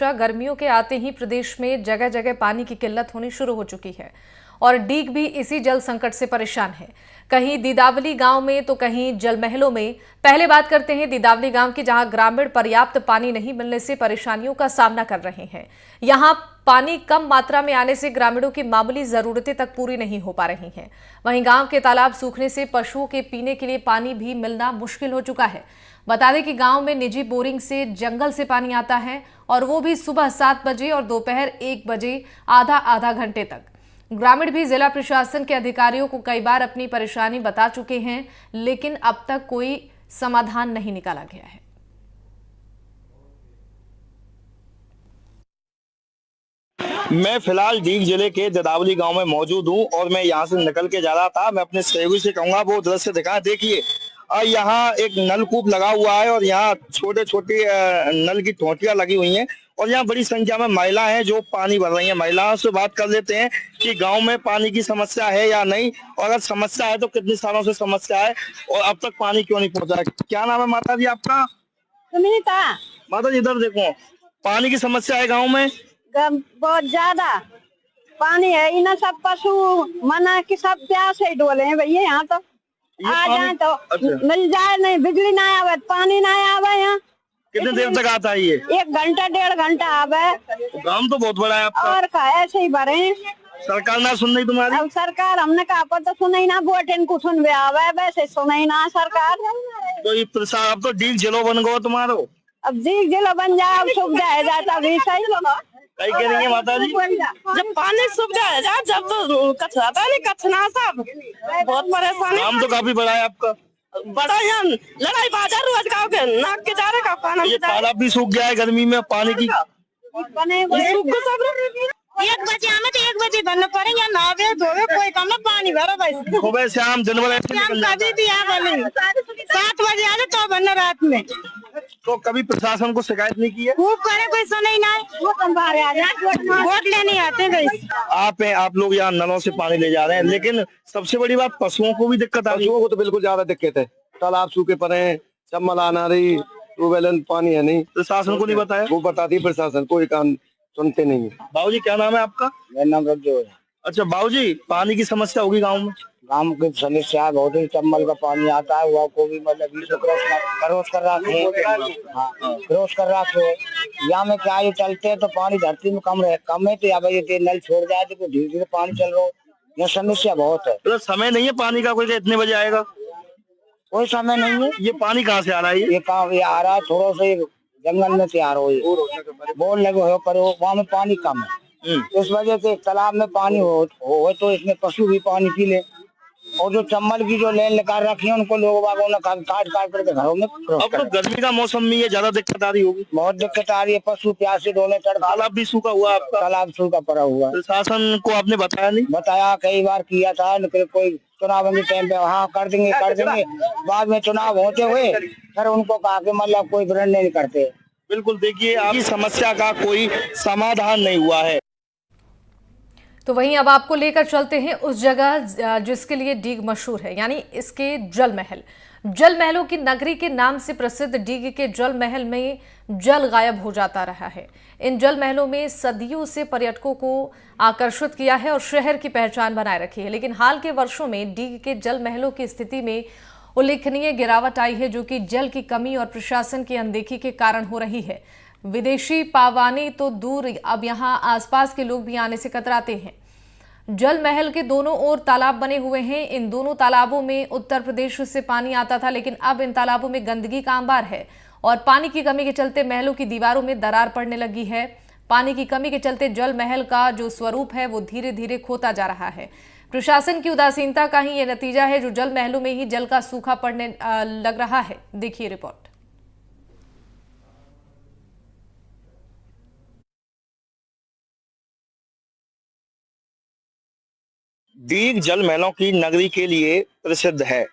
गर्मियों के आते ही प्रदेश में जगह जगह पानी की किल्लत होनी शुरू हो चुकी है और डीग भी इसी जल संकट से परेशान है। कहीं दीदावली गांव में तो कहीं जलमहलों में। पहले बात करते हैं दीदावली गांव की, जहां ग्रामीण पर्याप्त पानी नहीं मिलने से परेशानियों का सामना कर रहे हैं। यहां पानी कम मात्रा में आने से ग्रामीणों की मामूली जरूरतें तक पूरी नहीं हो पा रही हैं। वहीं गांव के तालाब सूखने से पशुओं के पीने के लिए पानी भी मिलना मुश्किल हो चुका है। बता दें कि गांव में निजी बोरिंग से जंगल से पानी आता है और वो भी सुबह 7 बजे और दोपहर 1 बजे आधा आधा घंटे तक। ग्रामीण भी जिला प्रशासन के अधिकारियों को कई बार अपनी परेशानी बता चुके हैं, लेकिन अब तक कोई समाधान नहीं निकाला गया है। मैं फिलहाल डीग जिले के ददावली गांव में मौजूद हूं और मैं यहां से निकल के जा रहा था। मैं अपने सहयोगी से कहूंगा वो दृश्य दिखाएं। देखिए, यहाँ एक नलकूप लगा हुआ है और यहाँ छोटे छोटे नल की टोंटियां लगी हुई हैं और यहाँ बड़ी संख्या में महिलाएं हैं जो पानी भर रही हैं। महिलाओं से बात कर लेते हैं कि गांव में पानी की समस्या है या नहीं, और अगर समस्या है तो कितने सालों से समस्या है और अब तक पानी क्यों नहीं पहुंचा है। क्या नाम है माता जी आपका? सुनीता। माता जी इधर देखो, पानी की समस्या है गाँव में? बहुत ज्यादा पानी है। इन सब पशु मना कि सब प्यास से डोले हैं भैया। यहाँ तो आ जाए तो अच्छा। मिल जाए, नहीं बिजली ना आवे, पानी ना आवे। यहाँ कितने देर तक आता है ये? 1 घंटा 1.5 घंटा आवे। गांव तो बहुत बड़ा है आपका। और का ऐसे ही भरे। सरकार ना सुन रही तुम्हारी? अब सरकार हमने कहा पर तो सुनाई ना, वोट इनको सुन आवे, वैसे सुनाई ना सरकार। तो ये प्रसाद अब तो डीग जिलो बन गो तुम्हारो। अब डीग जिलो बन जाए, अब सुविधा है जाता भी सही। कहीं कह रही है माता जी? जब पानी सुविधा है जा, जब तो कचरा था नहीं, कचना सब बहुत परेशानी। काम तो काफी बड़ा है आपका। बड़ा यहाँ लड़ाई बाजार रोज गाँव के नाक के जा रहे का पानी। ये तालाब भी सूख गया है गर्मी में, पानी की 1 बजे आने तो 1 बजे भरना पड़ेगा। नहावे धोवे कोई कम ना, पानी भरो भाई। सुबह शाम दिन भर ऐसे निकल जाता है। कभी भी आ बोले 7 बजे आने तो भरना रात में। तो कभी प्रशासन को शिकायत नहीं की है? खूब करे, कोई सुनाई ना। वो कम बाहर आ जाए, वोट लेने आते हैं। आप लोग यहाँ नलों से पानी ले जा रहे हैं, लेकिन सबसे बड़ी बात पशुओं को भी दिक्कत आ रही है। पशुओं को तो बिल्कुल ज्यादा दिक्कत है। तालाब सूखे पड़े हैं, चम्मल आना रही, ट्यूबवेल पानी है नहीं। प्रशासन को नहीं बताया? वो बताती प्रशासन, कोई काम सुनते नहीं है। बाबूजी क्या नाम है आपका? मेरा नाम रज्जो है। अच्छा बाबूजी, पानी की समस्या होगी गाँव में? गाँव की समस्या बहुत ही, चम्मल का पानी आता है, वो को भी मतलब क्रॉस कर रखे है। क्रॉस कर रखे है। यहाँ में क्या ये चलते हैं तो पानी धरती में कम है तो या भाई ये नल छोड़ जाए तो धीरे धीरे पानी चल रहा है। यह समस्या बहुत है। तो समय नहीं है पानी का, कोई इतने बजे आएगा? कोई समय नहीं है। ये पानी कहाँ से आ रहा है? ये काम ये आ रहा है थोड़ा सा जंगल में तैयार हो, बोर लगे हो पर वहाँ में पानी कम है। इस वजह से तालाब में पानी हो तो इसमें पशु भी पानी पी ले। और जो चम्मल की जो लाइन निकाल रखी है उनको लोग बागों ने काट करके घरों में। अब तो गर्मी का मौसम में ये ज्यादा दिक्कत आ रही होगी। बहुत दिक्कत आ रही है, पशु प्यास से डोले चढ़। तालाब भी सूखा हुआ आपका? तालाब सूखा पड़ा हुआ। प्रशासन को आपने बताया नहीं? बताया, कई बार किया था, कोई चुनाव के टाइम पे हाँ कर देंगे बाद में चुनाव होते हुए फिर उनको कहा कि मतलब कोई ग्रहण नहीं करते। बिल्कुल, देखिए आपकी समस्या का कोई समाधान नहीं हुआ है। तो वहीं अब आपको लेकर चलते हैं उस जगह जिसके लिए डीग मशहूर है, यानी इसके जल महल। जल महलों की नगरी के नाम से प्रसिद्ध डीग के जल महल में जल गायब हो जाता रहा है। इन जल महलों में सदियों से पर्यटकों को आकर्षित किया है और शहर की पहचान बनाए रखी है, लेकिन हाल के वर्षों में डीग के जल महलों की स्थिति में उल्लेखनीय गिरावट आई है, जो कि जल की कमी और प्रशासन की अनदेखी के कारण हो रही है। विदेशी पावानी तो दूर, अब यहाँ आसपास के लोग भी आने से कतराते हैं। जल महल के दोनों ओर तालाब बने हुए हैं। इन दोनों तालाबों में उत्तर प्रदेश से पानी आता था, लेकिन अब इन तालाबों में गंदगी का अंबार है और पानी की कमी के चलते महलों की दीवारों में दरार पड़ने लगी है। पानी की कमी के चलते जल महल का जो स्वरूप है वो धीरे धीरे खोता जा रहा है। प्रशासन की उदासीनता का ही ये नतीजा है, जो जल महलों में ही जल का सूखा पड़ने लग रहा है। देखिए रिपोर्ट। डीग जल महलों की नगरी के लिए प्रसिद्ध है,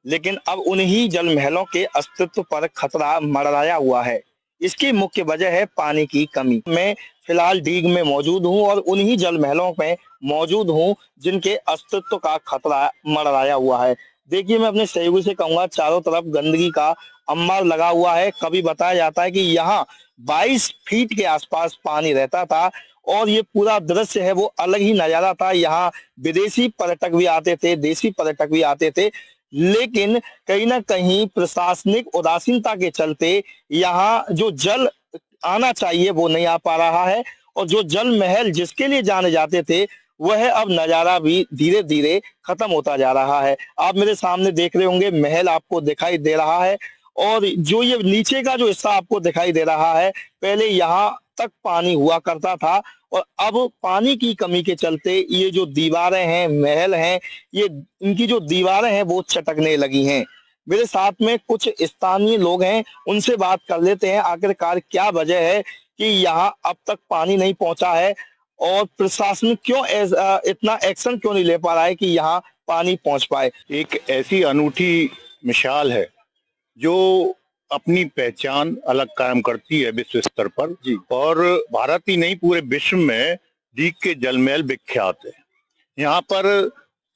लेकिन अब उन्हीं जल महलों के अस्तित्व पर खतरा मंडराया हुआ है। इसकी मुख्य वजह है पानी की कमी। मैं फिलहाल डीग में मौजूद हूं और उन्हीं जल महलों में मौजूद हूं जिनके अस्तित्व का खतरा मंडराया हुआ है। देखिए, मैं अपने सहयोगी से कहूंगा, चारों तरफ गंदगी का अंबार लगा हुआ है। कभी बताया जाता है कि यहाँ 22 फीट के आसपास पानी रहता था और ये पूरा दृश्य है वो अलग ही नजारा था। यहाँ विदेशी पर्यटक भी आते थे, देसी पर्यटक भी आते थे, लेकिन कहीं ना कहीं प्रशासनिक उदासीनता के चलते यहाँ जो जल आना चाहिए वो नहीं आ पा रहा है और जो जल महल जिसके लिए जाने जाते थे वह अब नजारा भी धीरे धीरे खत्म होता जा रहा है। आप मेरे सामने देख रहे होंगे महल आपको दिखाई दे रहा है और जो ये नीचे का जो हिस्सा आपको दिखाई दे रहा है, पहले यहाँ तक पानी हुआ करता था और अब पानी की कमी के चलते ये जो दीवारें हैं, महल हैं, ये इनकी जो दीवारें हैं वो चटकने लगी हैं। मेरे साथ में कुछ स्थानीय लोग हैं, उनसे बात कर लेते हैं आखिरकार क्या वजह है कि यहाँ अब तक पानी नहीं पहुंचा है और प्रशासन क्यों इतना एक्शन क्यों नहीं ले पा रहा है कि यहाँ पानी पहुंच पाए। एक ऐसी अनूठी मिसाल है जो अपनी पहचान अलग कायम करती है विश्व स्तर पर जी। और भारत ही नहीं पूरे विश्व में डीग के जलमहल विख्यात है। यहाँ पर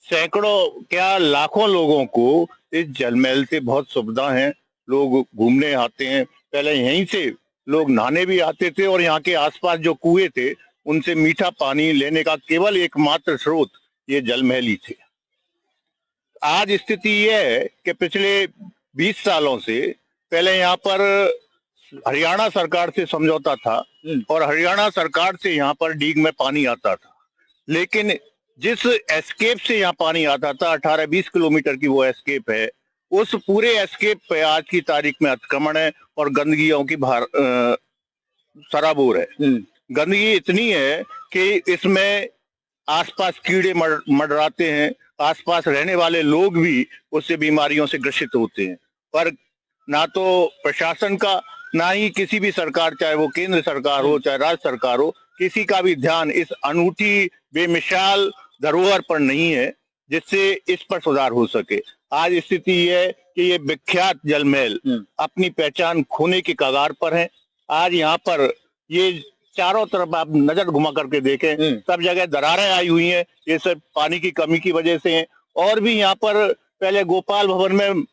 सैकड़ों क्या लाखों लोगों को इस जलमहल से बहुत सुविधा है। लोग घूमने आते हैं, पहले यहीं से लोग नहाने भी आते थे और यहाँ के आसपास जो कुएं थे उनसे मीठा पानी लेने का केवल एकमात्र स्रोत ये जलमहल ही थे। आज स्थिति यह है कि पिछले 20 सालों से पहले यहाँ पर हरियाणा सरकार से समझौता था और हरियाणा सरकार से यहाँ पर डीग में पानी आता था, लेकिन जिस एस्केप से यहाँ पानी आता था 18-20 किलोमीटर की वो एस्केप है, उस पूरे एस्केप पे आज की तारीख में अतिक्रमण है और गंदगियों की सराबोर है। गंदगी इतनी है कि इसमें आसपास कीड़े मंडराते हैं, आसपास रहने वाले लोग भी उससे बीमारियों से ग्रसित होते हैं। पर ना तो प्रशासन का, ना ही किसी भी सरकार, चाहे वो केंद्र सरकार हो चाहे राज्य सरकार हो, किसी का भी ध्यान इस अनूठी बेमिसाल धरोहर पर नहीं है जिससे इस पर सुधार हो सके। आज स्थिति ये है कि ये विख्यात जलमहल अपनी पहचान खोने के कगार पर है। आज यहाँ पर ये चारों तरफ आप नजर घुमा करके देखें, सब जगह दरारें आई हुई हैं। ये सब पानी की कमी की वजह से हैं। और भी यहाँ पर पहले गोपाल भवन में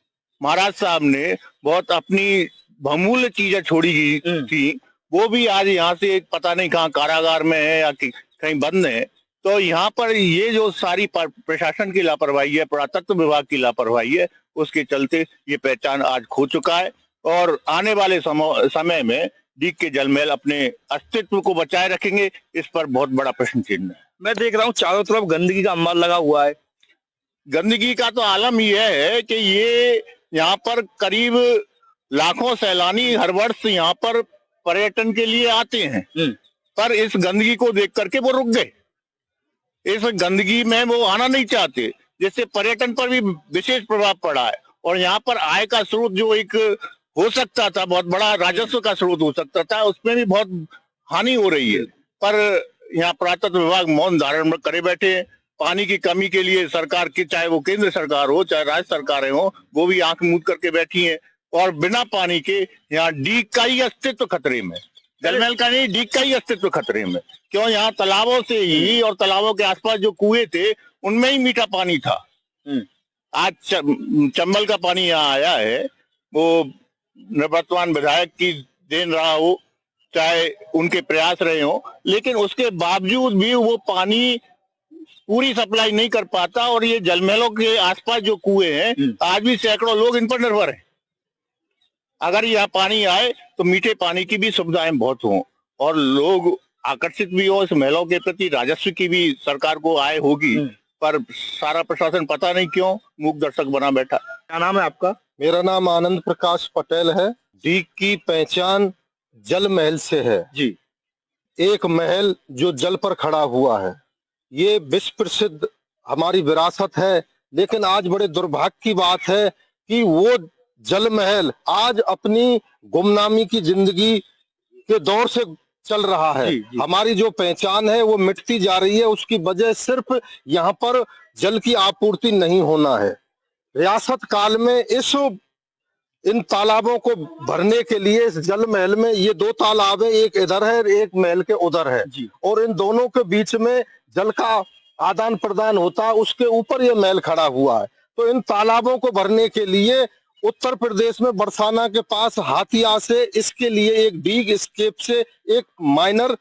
महाराज साहब ने बहुत अपनी बहुमूल्य चीजें छोड़ी थी, वो भी आज यहाँ से पता नहीं कहाँ कारागार में है या कहीं बंद है। तो यहाँ पर ये जो सारी प्रशासन की लापरवाही है, पुरातत्व विभाग की लापरवाही है, उसके चलते ये पहचान आज खो चुका है और आने वाले समय में डीग के जलमहल अपने अस्तित्व को बचाए रखेंगे, इस पर बहुत बड़ा प्रश्न चिन्ह है। मैं देख रहा हूँ चारों तरफ गंदगी का अंबार लगा हुआ है। गंदगी का तो आलम यह है कि ये यहाँ पर करीब लाखों सैलानी हर वर्ष यहाँ पर पर्यटन के लिए आते हैं, पर इस गंदगी को देख करके वो रुक गए। इस गंदगी में वो आना नहीं चाहते, जिससे पर्यटन पर भी विशेष प्रभाव पड़ा है। और यहाँ पर आय का स्रोत जो एक हो सकता था, बहुत बड़ा राजस्व का स्रोत हो सकता था, उसमें भी बहुत हानि हो रही है। पर यहाँ पुरातत्व विभाग मौन धारण करे बैठे हैं। पानी की कमी के लिए सरकार की, चाहे वो केंद्र सरकार हो चाहे राज्य सरकारें हो, वो भी आंख मूंद करके बैठी हैं और बिना पानी के यहाँ डीग का ही अस्तित्व खतरे में, जलमहल का नहीं, डीग का ही अस्तित्व खतरे में। क्यों? यहाँ तालाबों से ही और तालाबों के आसपास जो कुएं थे उनमें ही मीठा पानी था। आज चंबल का पानी यहाँ आया है, वो निवर्तमान विधायक की देन रहा हो चाहे उनके प्रयास रहे हो, लेकिन उसके बावजूद भी वो पानी पूरी सप्लाई नहीं कर पाता। और ये जलमहलों के आसपास जो कुएं हैं, आज भी सैकड़ों लोग इन पर निर्भर हैं। अगर यहाँ पानी आए तो मीठे पानी की भी सुविधाएं बहुत हों और लोग आकर्षित भी हो इस महलों के प्रति, राजस्व की भी सरकार को आय होगी। पर सारा प्रशासन पता नहीं क्यों मूक दर्शक बना बैठा। क्या नाम है आपका? मेरा नाम आनंद प्रकाश पटेल है। डीग की पहचान जल महल से है जी। एक महल जो जल पर खड़ा हुआ है, ये विश्व प्रसिद्ध हमारी विरासत है। लेकिन आज बड़े दुर्भाग्य की बात है कि वो जल महल आज अपनी गुमनामी की जिंदगी के दौर से चल रहा है। जी। हमारी जो पहचान है वो मिटती जा रही है। उसकी वजह सिर्फ यहाँ पर जल की आपूर्ति नहीं होना है। रियासत काल में इन तालाबों को भरने के लिए इस जल महल में ये 2 तालाब है, एक इधर है एक महल के उधर है जी। और इन दोनों के बीच में जल का आदान प्रदान होता है। उसके ऊपर ये महल खड़ा हुआ है। तो इन तालाबों को भरने के लिए उत्तर प्रदेश में बरसाना के पास हाथिया से इसके लिए एक डीग स्केप से एक माइनर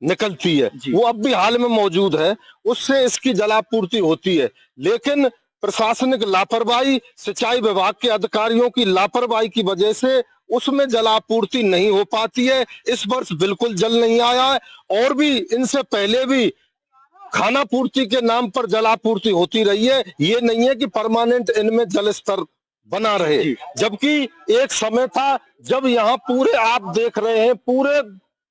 निकलती है, वो अब भी हाल में मौजूद है, उससे इसकी जलापूर्ति होती है। लेकिन प्रशासनिक लापरवाही, सिंचाई विभाग के अधिकारियों की लापरवाही की वजह से उसमें जलापूर्ति नहीं हो पाती है। इस वर्ष बिल्कुल जल नहीं आया है, और भी इनसे पहले भी खाना पूर्ति के नाम पर जलापूर्ति होती रही है। ये नहीं है कि परमानेंट इनमें जल स्तर बना रहे, जबकि एक समय था जब यहाँ पूरे आप देख रहे हैं पूरे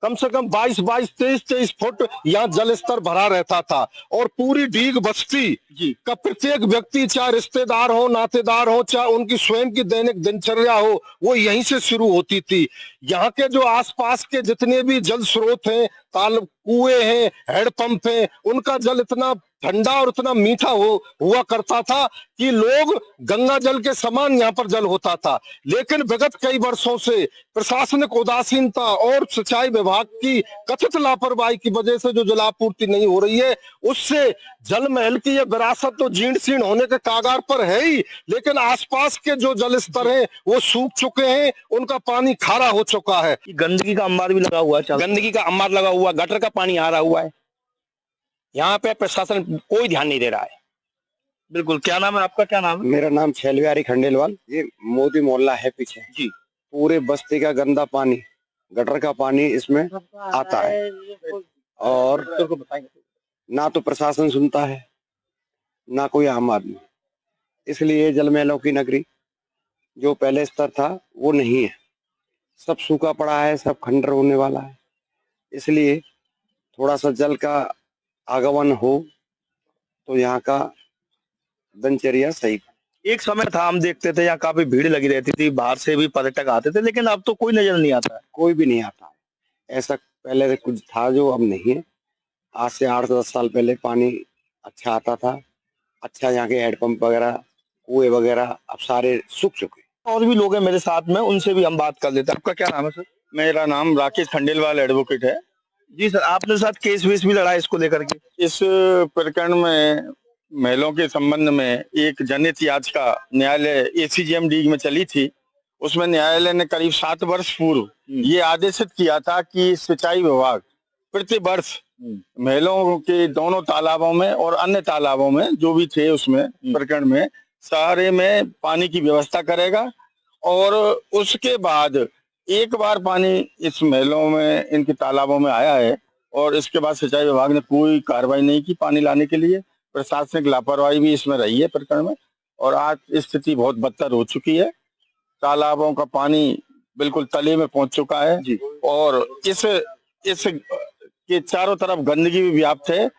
कम से कम 22-23 फुट यहाँ जल स्तर भरा रहता था, और पूरी डीग बस्ती का प्रत्येक व्यक्ति, चाहे रिश्तेदार हो, नातेदार हो, चाहे उनकी स्वयं की दैनिक दिनचर्या हो, वो यहीं से शुरू होती थी। यहाँ के जो आसपास के जितने भी जल स्रोत हैं, ताल कुएं हैं, हैंडपंप हैं, उनका जल इतना ठंडा और इतना मीठा हुआ करता था कि लोग गंगा जल के समान यहाँ पर जल होता था। लेकिन विगत कई वर्षों से प्रशासनिक उदासीनता और सिंचाई विभाग की कथित लापरवाही की वजह से जो जलापूर्ति नहीं हो रही है, उससे जल महल की यह विरासत तो जीर्ण शीर्ण होने के कागार पर है ही, लेकिन आसपास के जो जल स्तर हैं वो सूख चुके हैं, उनका पानी खारा हो चुका है। गंदगी का अंबार भी लगा हुआ है, गंदगी का अंबार लगा हुआ, गटर का पानी आ रहा हुआ है, यहाँ पे प्रशासन कोई ध्यान नहीं दे रहा है। बिल्कुल। क्या नाम है आपका, क्या नाम है? मेरा नाम छैलविहारी खंडेलवाल। ये मोदी मोहल्ला है पीछे जी। पूरे बस्ती का गंदा पानी, गटर का पानी इसमें आता है, और ना तो प्रशासन सुनता है ना कोई आम आदमी। इसलिए जल महलों की नगरी जो पहले स्तर था वो नहीं है, सब सूखा पड़ा है, सब खंडर होने वाला है। इसलिए थोड़ा सा जल का आगमन हो तो यहाँ का दिनचर्या सही। एक समय था हम देखते थे यहाँ काफी भीड़ लगी रहती थी, बाहर से भी पर्यटक आते थे, लेकिन अब तो कोई नजर नहीं आता है। कोई भी नहीं आता है। ऐसा पहले कुछ था जो अब नहीं है। आज से 8-10 साल पहले पानी अच्छा आता था, अच्छा यहाँ के हैंडपंप वगैरह, कुएं वगैरह अब सारे सूख चुके। और भी लोग हैं मेरे साथ में, उनसे भी हम बात कर लेते हैं। आपका क्या नाम है सर? मेरा नाम राकेश खंडेलवाल एडवोकेट है। जी सर, आपने साथ केस वेस भी लड़ा इसको लेकर के? इस प्रकरण में महलों के संबंध में एक जनहित याचिका न्यायालय ACGM डीग में चली थी। उसमें न्यायालय ने करीब 7 वर्ष पूर्व ये आदेशित किया था कि सिंचाई विभाग प्रति वर्ष महलों के दोनों तालाबों में और अन्य तालाबों में जो भी थे उसमें प्रकरण में सारे में पानी की व्यवस्था करेगा, और उसके बाद एक बार पानी इस महलों में, इनके तालाबों में आया है, और इसके बाद सिंचाई विभाग ने कोई कार्रवाई नहीं की पानी लाने के लिए। प्रशासनिक लापरवाही भी इसमें रही है प्रकरण में, और आज स्थिति बहुत बदतर हो चुकी है। तालाबों का पानी बिल्कुल तले में पहुंच चुका है जी, और इस के चारों तरफ गंदगी भी व्याप्त है,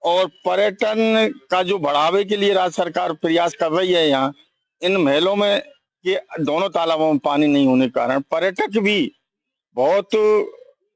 और पर्यटन का जो बढ़ावे के लिए राज्य सरकार प्रयास कर रही है, यहाँ इन महलों में के दोनों तालाबों में पानी नहीं होने के कारण पर्यटक भी बहुत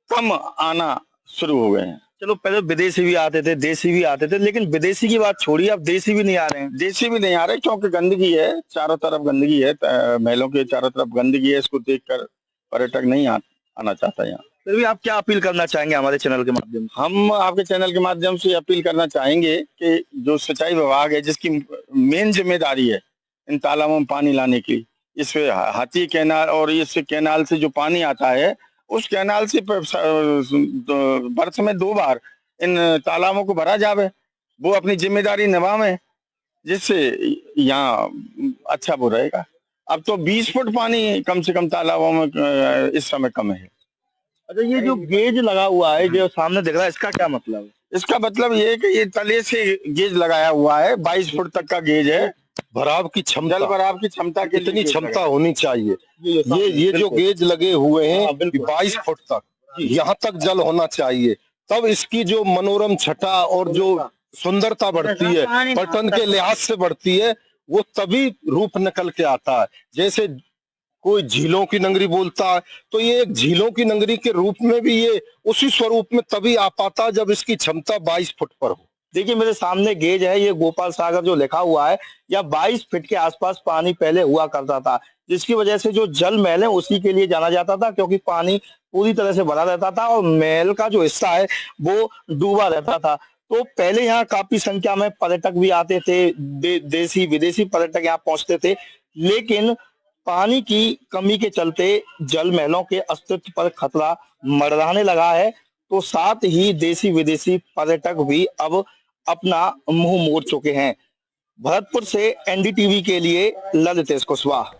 कम आना शुरू हो गए हैं। चलो पहले विदेशी भी आते थे, देशी भी आते थे, लेकिन विदेशी की बात छोड़िए, अब देशी भी नहीं आ रहे हैं। देशी भी नहीं आ रहे क्योंकि गंदगी है, चारों तरफ गंदगी है, महलों के चारों तरफ गंदगी है। इसको देखकर पर्यटक नहीं आना चाहता यहाँ। फिर भी आप क्या अपील करना चाहेंगे हमारे चैनल के माध्यम से? हम आपके चैनल के माध्यम से अपील करना चाहेंगे कि जो सिंचाई विभाग है, जिसकी मेन जिम्मेदारी है इन तालाबों में पानी लाने की, इस हाथी कैनाल और इस कैनाल से जो पानी आता है, उस कैनाल से वर्ष में 2 बार इन तालाबों को भरा जावे, वो अपनी जिम्मेदारी निभावे, जिससे यहाँ अच्छा वो रहेगा। अब तो 20 फुट पानी कम से कम तालाबों में इस समय कम है। अच्छा, ये जो गेज लगा हुआ है जो सामने दिख रहा है, इसका क्या मतलब है? इसका मतलब ये है कि ये तले से गेज लगाया हुआ है, 22 फुट तक का गेज है। भराव की क्षमता, जल भराव की क्षमता कितनी क्षमता होनी चाहिए? ये जो गेज लगे हुए हैं 22 फुट तक, यहाँ तक जल होना चाहिए, तब इसकी जो मनोरम छटा और जो सुंदरता बढ़ती है, पर्यटन के लिहाज से बढ़ती है, वो तभी रूप निकल के आता है। जैसे कोई झीलों की नगरी बोलता है, तो ये एक झीलों की नगरी के रूप में भी ये उसी स्वरूप में तभी आ पाता जब इसकी क्षमता 22 फुट पर हो। देखिए मेरे सामने गेज है, ये गोपाल सागर जो लिखा हुआ है, या 22 फीट के आसपास पानी पहले हुआ करता था, जिसकी वजह से जो जल महल है उसी के लिए जाना जाता था, क्योंकि पानी पूरी तरह से भरा रहता था और महल का जो हिस्सा है वो डूबा रहता था। तो पहले यहाँ काफी संख्या में पर्यटक भी आते थे, देशी विदेशी पर्यटक यहाँ पहुंचते थे, लेकिन पानी की कमी के चलते जल महलों के अस्तित्व पर खतरा मंडराने लगा है, तो साथ ही देशी विदेशी पर्यटक भी अब अपना मुंह मोड़ चुके हैं। भरतपुर से एनडीटीवी के लिए ललितेश कुशवाहा।